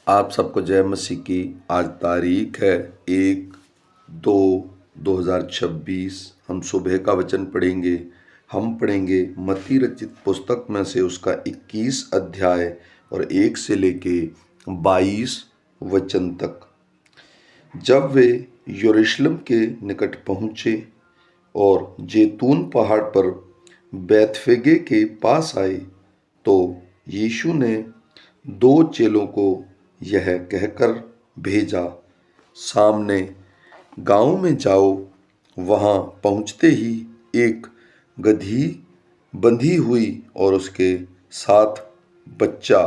आप सबको जय मसीह की। आज तारीख है 1/2/2026। हम सुबह का वचन पढ़ेंगे। हम पढ़ेंगे मत्ती रचित पुस्तक में से उसका 21 अध्याय और 1 से लेके 22 वचन तक। जब वे यरूशलेम के निकट पहुँचे और जैतून पहाड़ पर बैतफगे के पास आए तो यीशु ने 2 चेलों को यह कहकर भेजा, सामने गांव में जाओ। वहां पहुंचते ही एक गदही बंधी हुई और उसके साथ बच्चा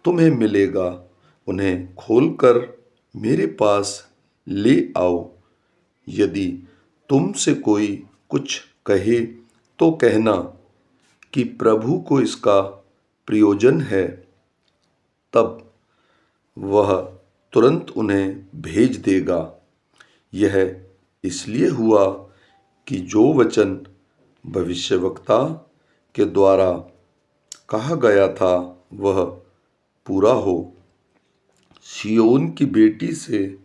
तुम्हें मिलेगा। उन्हें खोलकर मेरे पास ले आओ। यदि तुमसे कोई कुछ कहे तो कहना कि प्रभु को इसका प्रयोजन है, तब वह तुरंत उन्हें भेज देगा। यह इसलिए हुआ कि जो वचन भविष्यवक्ता के द्वारा कहा गया था वह पूरा हो। सिय्योन की बेटी से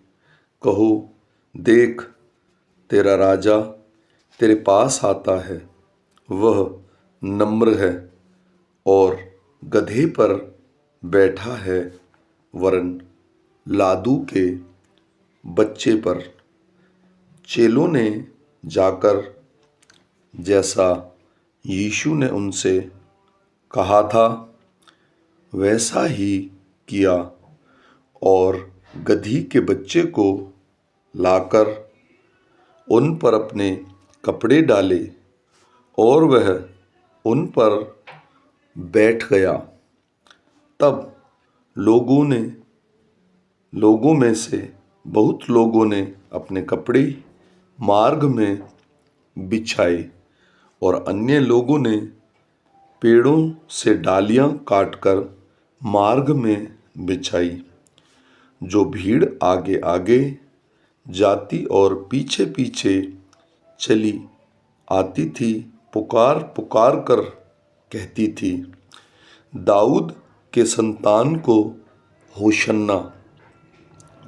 कहो, देख तेरा राजा तेरे पास आता है। वह नम्र है और गधे पर बैठा है, वरन लादू के बच्चे पर। चेलों ने जाकर जैसा यीशु ने उनसे कहा था वैसा ही किया और गधी के बच्चे को लाकर उन पर अपने कपड़े डाले और वह उन पर बैठ गया। तब लोगों में से बहुत लोगों ने अपने कपड़े मार्ग में बिछाए और अन्य लोगों ने पेड़ों से डालियां काटकर मार्ग में बिछाई। जो भीड़ आगे आगे जाती और पीछे पीछे चली आती थी, पुकार पुकार कर कहती थी, दाऊद के संतान को होशन्ना।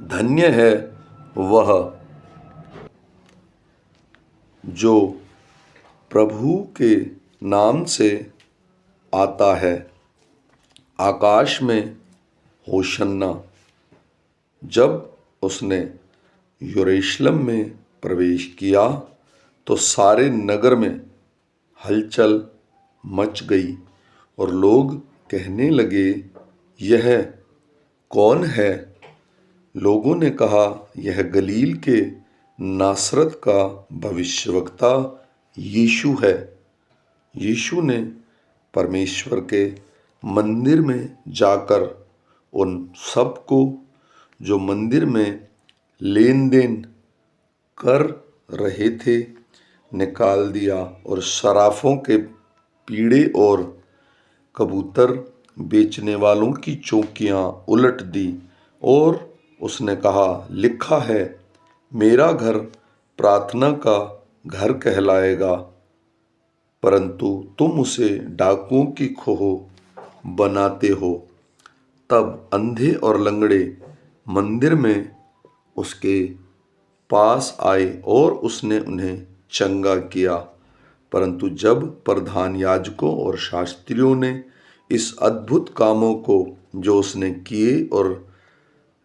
धन्य है वह जो प्रभु के नाम से आता है, आकाश में होशन्ना। जब उसने यरूशलेम में प्रवेश किया तो सारे नगर में हलचल मच गई और लोग कहने लगे, यह कौन है? लोगों ने कहा, यह गलील के नासरत का भविष्यवक्ता यीशु है। यीशु ने परमेश्वर के मंदिर में जाकर उन सब को जो मंदिर में लेन देन कर रहे थे निकाल दिया और सराफों के पीड़े और कबूतर बेचने वालों की चौकियां उलट दी और उसने कहा, लिखा है, मेरा घर प्रार्थना का घर कहलाएगा, परंतु तुम उसे डाकुओं की खोह बनाते हो। तब अंधे और लंगड़े मंदिर में उसके पास आए और उसने उन्हें चंगा किया। परंतु जब प्रधान याजकों और शास्त्रियों ने इस अद्भुत कामों को जो उसने किए और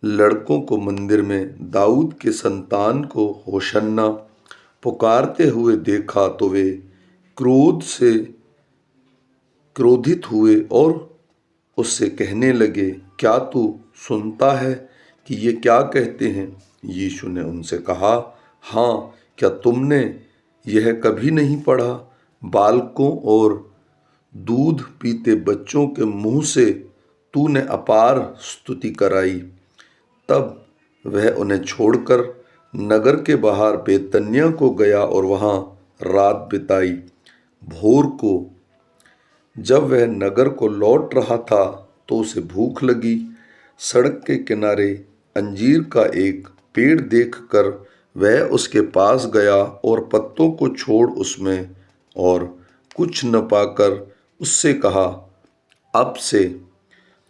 लड़कों को मंदिर में दाऊद के संतान को होशन्ना पुकारते हुए देखा तो वे क्रोधित हुए और उससे कहने लगे, क्या तू सुनता है कि ये क्या कहते हैं? यीशु ने उनसे कहा, हाँ, क्या तुमने यह कभी नहीं पढ़ा, बालकों और दूध पीते बच्चों के मुंह से तूने अपार स्तुति कराई। तब वह उन्हें छोड़कर नगर के बाहर बेतनिया को गया और वहां रात बिताई। भोर को जब वह नगर को लौट रहा था तो उसे भूख लगी। सड़क के किनारे अंजीर का एक पेड़ देखकर वह उसके पास गया और पत्तों को छोड़ उसमें और कुछ न पाकर उससे कहा, अब से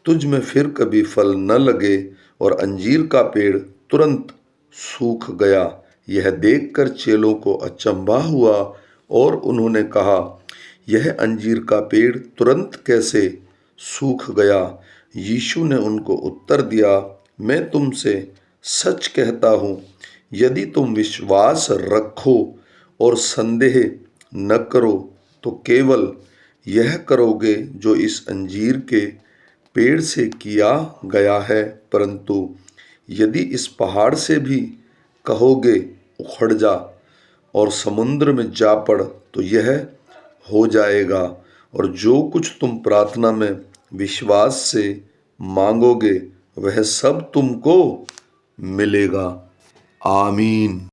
तुझ में फिर कभी फल न लगे। और अंजीर का पेड़ तुरंत सूख गया। यह देखकर चेलों को अचंभा हुआ और उन्होंने कहा, यह अंजीर का पेड़ तुरंत कैसे सूख गया? यीशु ने उनको उत्तर दिया, मैं तुमसे सच कहता हूँ, यदि तुम विश्वास रखो और संदेह न करो तो केवल यह करोगे जो इस अंजीर के पेड़ से किया गया है। परंतु यदि इस पहाड़ से भी कहोगे उखड़ जा और समुद्र में जा पड़ तो यह हो जाएगा। और जो कुछ तुम प्रार्थना में विश्वास से मांगोगे वह सब तुमको मिलेगा। आमीन।